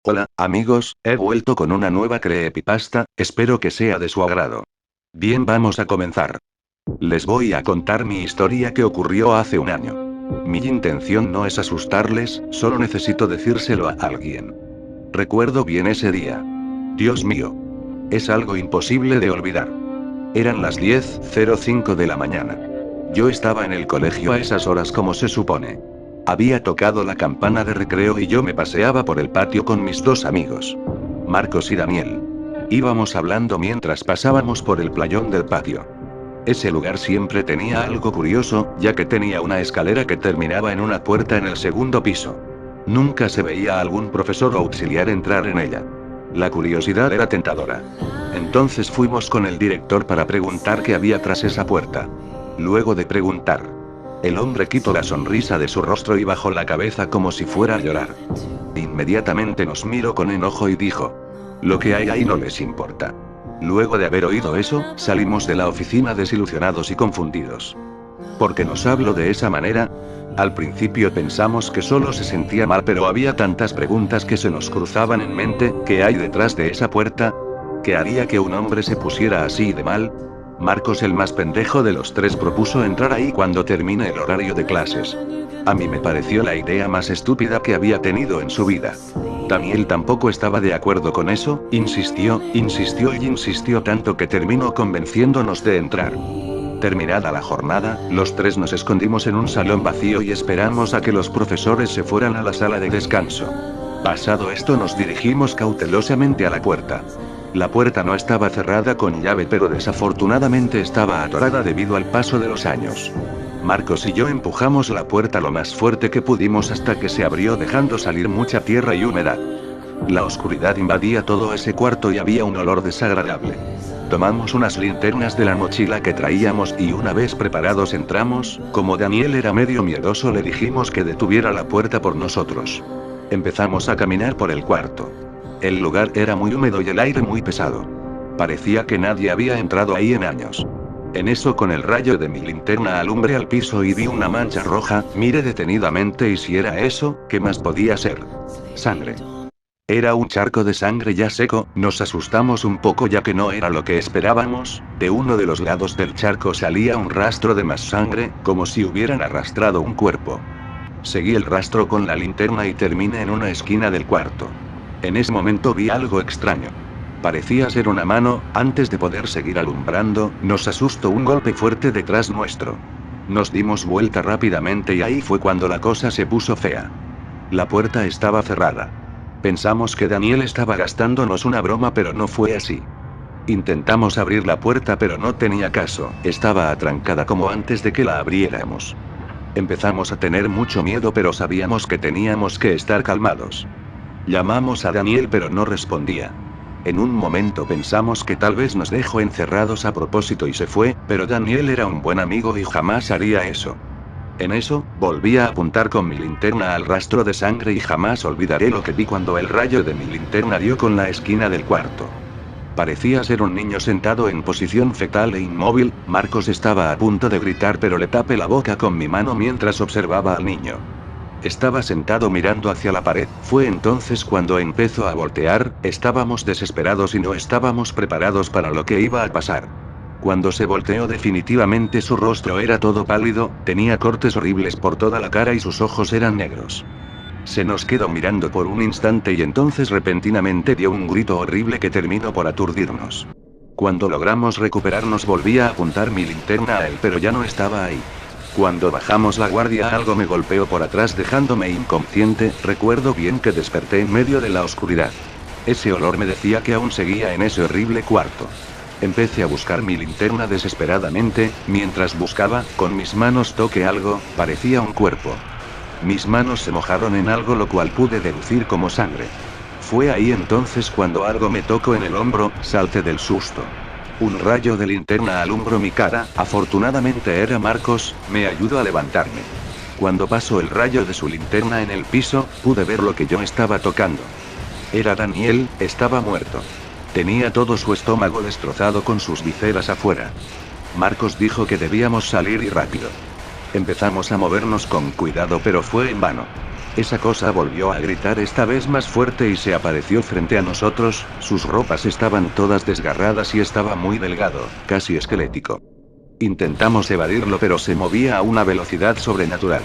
Hola, amigos, he vuelto con una nueva creepypasta, espero que sea de su agrado. Bien, vamos a comenzar. Les voy a contar mi historia que ocurrió hace un año. Mi intención no es asustarles, solo necesito decírselo a alguien. Recuerdo bien ese día. Dios mío. Es algo imposible de olvidar. Eran las 10:05 de la mañana. Yo estaba en el colegio a esas horas como se supone. Había tocado la campana de recreo y yo me paseaba por el patio con mis dos amigos, Marcos y Daniel. Íbamos hablando mientras pasábamos por el playón del patio. Ese lugar siempre tenía algo curioso, ya que tenía una escalera que terminaba en una puerta en el segundo piso. Nunca se veía a algún profesor o auxiliar entrar en ella. La curiosidad era tentadora. Entonces fuimos con el director para preguntar qué había tras esa puerta. Luego de preguntar, el hombre quitó la sonrisa de su rostro y bajó la cabeza como si fuera a llorar. Inmediatamente nos miró con enojo y dijo: "Lo que hay ahí no les importa". Luego de haber oído eso, salimos de la oficina desilusionados y confundidos. ¿Por qué nos habló de esa manera? Al principio pensamos que solo se sentía mal, pero había tantas preguntas que se nos cruzaban en mente. ¿Qué hay detrás de esa puerta? ¿Qué haría que un hombre se pusiera así de mal? Marcos, el más pendejo de los tres, propuso entrar ahí cuando termine el horario de clases. A mí me pareció la idea más estúpida que había tenido en su vida. Daniel tampoco estaba de acuerdo con eso, insistió y insistió tanto que terminó convenciéndonos de entrar. Terminada la jornada, los tres nos escondimos en un salón vacío y esperamos a que los profesores se fueran a la sala de descanso. Pasado esto, nos dirigimos cautelosamente a la puerta. La puerta no estaba cerrada con llave, pero desafortunadamente estaba atorada debido al paso de los años. Marcos y yo empujamos la puerta lo más fuerte que pudimos hasta que se abrió, dejando salir mucha tierra y humedad. La oscuridad invadía todo ese cuarto y había un olor desagradable. Tomamos unas linternas de la mochila que traíamos y una vez preparados entramos. Como Daniel era medio miedoso, le dijimos que detuviera la puerta por nosotros. Empezamos a caminar por el cuarto. El lugar era muy húmedo y el aire muy pesado. Parecía que nadie había entrado ahí en años. En eso, con el rayo de mi linterna alumbré al piso y vi una mancha roja. Miré detenidamente y si era eso, ¿qué más podía ser? Sangre. Era un charco de sangre ya seco. Nos asustamos un poco ya que no era lo que esperábamos. De uno de los lados del charco salía un rastro de más sangre, como si hubieran arrastrado un cuerpo. Seguí el rastro con la linterna y terminé en una esquina del cuarto. En ese momento vi algo extraño. Parecía ser una mano. Antes de poder seguir alumbrando, nos asustó un golpe fuerte detrás nuestro. Nos dimos vuelta rápidamente y ahí fue cuando la cosa se puso fea. La puerta estaba cerrada. Pensamos que Daniel estaba gastándonos una broma, pero no fue así. Intentamos abrir la puerta pero no tenía caso, estaba atrancada como antes de que la abriéramos. Empezamos a tener mucho miedo, pero sabíamos que teníamos que estar calmados. Llamamos a Daniel pero no respondía. En un momento pensamos que tal vez nos dejó encerrados a propósito y se fue, pero Daniel era un buen amigo y jamás haría eso. En eso, volví a apuntar con mi linterna al rastro de sangre y jamás olvidaré lo que vi cuando el rayo de mi linterna dio con la esquina del cuarto. Parecía ser un niño sentado en posición fetal e inmóvil. Marcos estaba a punto de gritar, pero le tapé la boca con mi mano mientras observaba al niño. Estaba sentado mirando hacia la pared. Fue entonces cuando empezó a voltear. Estábamos desesperados y no estábamos preparados para lo que iba a pasar. Cuando se volteó, definitivamente su rostro era todo pálido, tenía cortes horribles por toda la cara y sus ojos eran negros. Se nos quedó mirando por un instante y entonces repentinamente dio un grito horrible que terminó por aturdirnos. Cuando logramos recuperarnos, volví a apuntar mi linterna a él, pero ya no estaba ahí. Cuando bajamos la guardia, algo me golpeó por atrás dejándome inconsciente. Recuerdo bien que desperté en medio de la oscuridad. Ese olor me decía que aún seguía en ese horrible cuarto. Empecé a buscar mi linterna desesperadamente. Mientras buscaba, con mis manos toqué algo, parecía un cuerpo. Mis manos se mojaron en algo, lo cual pude deducir como sangre. Fue ahí entonces cuando algo me tocó en el hombro, salté del susto. Un rayo de linterna alumbró mi cara. Afortunadamente era Marcos, me ayudó a levantarme. Cuando pasó el rayo de su linterna en el piso, pude ver lo que yo estaba tocando. Era Daniel, estaba muerto. Tenía todo su estómago destrozado con sus vísceras afuera. Marcos dijo que debíamos salir y rápido. Empezamos a movernos con cuidado, pero fue en vano. Esa cosa volvió a gritar esta vez más fuerte y se apareció frente a nosotros, sus ropas estaban todas desgarradas y estaba muy delgado, casi esquelético. Intentamos evadirlo pero se movía a una velocidad sobrenatural.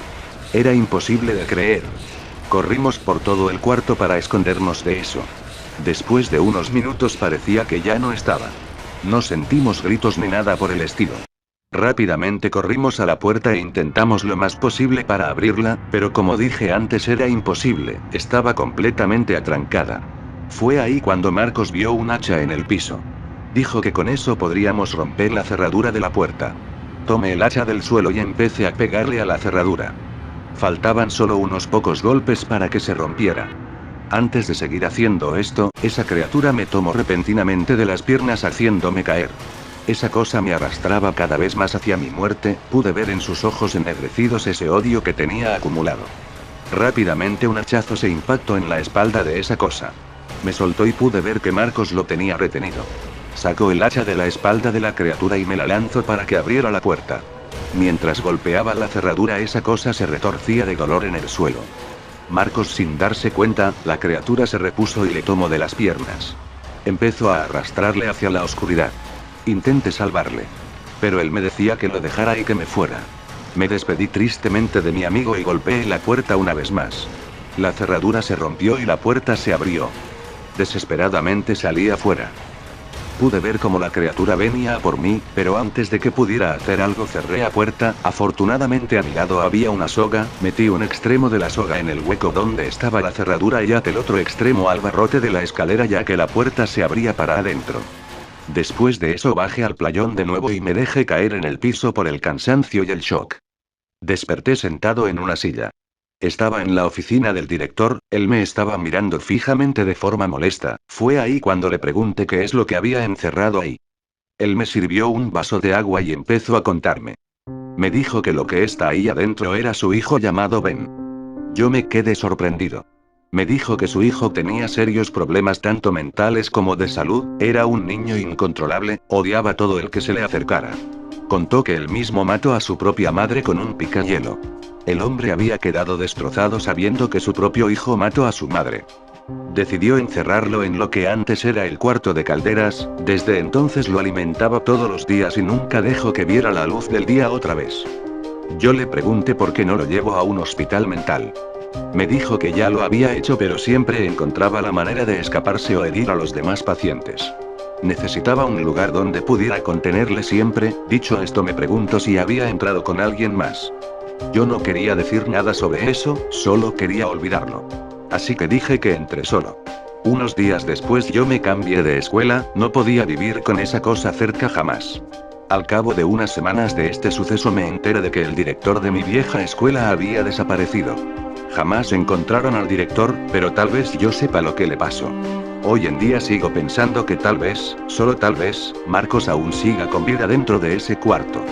Era imposible de creer. Corrimos por todo el cuarto para escondernos de eso. Después de unos minutos parecía que ya no estaba. No sentimos gritos ni nada por el estilo. Rápidamente corrimos a la puerta e intentamos lo más posible para abrirla, pero como dije antes era imposible, estaba completamente atrancada. Fue ahí cuando Marcos vio un hacha en el piso. Dijo que con eso podríamos romper la cerradura de la puerta. Tomé el hacha del suelo y empecé a pegarle a la cerradura. Faltaban solo unos pocos golpes para que se rompiera. Antes de seguir haciendo esto, esa criatura me tomó repentinamente de las piernas haciéndome caer. Esa cosa me arrastraba cada vez más hacia mi muerte, pude ver en sus ojos ennegrecidos ese odio que tenía acumulado. Rápidamente un hachazo se impactó en la espalda de esa cosa. Me soltó y pude ver que Marcos lo tenía retenido. Sacó el hacha de la espalda de la criatura y me la lanzó para que abriera la puerta. Mientras golpeaba la cerradura esa cosa se retorcía de dolor en el suelo. Marcos sin darse cuenta, la criatura se repuso y le tomó de las piernas. Empezó a arrastrarle hacia la oscuridad. Intenté salvarle. Pero él me decía que lo dejara y que me fuera. Me despedí tristemente de mi amigo y golpeé la puerta una vez más. La cerradura se rompió y la puerta se abrió. Desesperadamente salí afuera. Pude ver cómo la criatura venía a por mí, pero antes de que pudiera hacer algo cerré la puerta. Afortunadamente a mi lado había una soga, metí un extremo de la soga en el hueco donde estaba la cerradura y até el otro extremo al barrote de la escalera ya que la puerta se abría para adentro. Después de eso bajé al playón de nuevo y me dejé caer en el piso por el cansancio y el shock. Desperté sentado en una silla. Estaba en la oficina del director, él me estaba mirando fijamente de forma molesta, fue ahí cuando le pregunté qué es lo que había encerrado ahí. Él me sirvió un vaso de agua y empezó a contarme. Me dijo que lo que está ahí adentro era su hijo llamado Ben. Yo me quedé sorprendido. Me dijo que su hijo tenía serios problemas tanto mentales como de salud, era un niño incontrolable, odiaba a todo el que se le acercara. Contó que él mismo mató a su propia madre con un picahielo. El hombre había quedado destrozado sabiendo que su propio hijo mató a su madre. Decidió encerrarlo en lo que antes era el cuarto de calderas, desde entonces lo alimentaba todos los días y nunca dejó que viera la luz del día otra vez. Yo le pregunté por qué no lo llevó a un hospital mental. Me dijo que ya lo había hecho pero siempre encontraba la manera de escaparse o herir a los demás pacientes. Necesitaba un lugar donde pudiera contenerle siempre. Dicho esto me preguntó si había entrado con alguien más. Yo no quería decir nada sobre eso, solo quería olvidarlo. Así que dije que entré solo. Unos días después yo me cambié de escuela, no podía vivir con esa cosa cerca jamás. Al cabo de unas semanas de este suceso me enteré de que el director de mi vieja escuela había desaparecido. Jamás encontraron al director, pero tal vez yo sepa lo que le pasó. Hoy en día sigo pensando que tal vez, solo tal vez, Marcos aún siga con vida dentro de ese cuarto.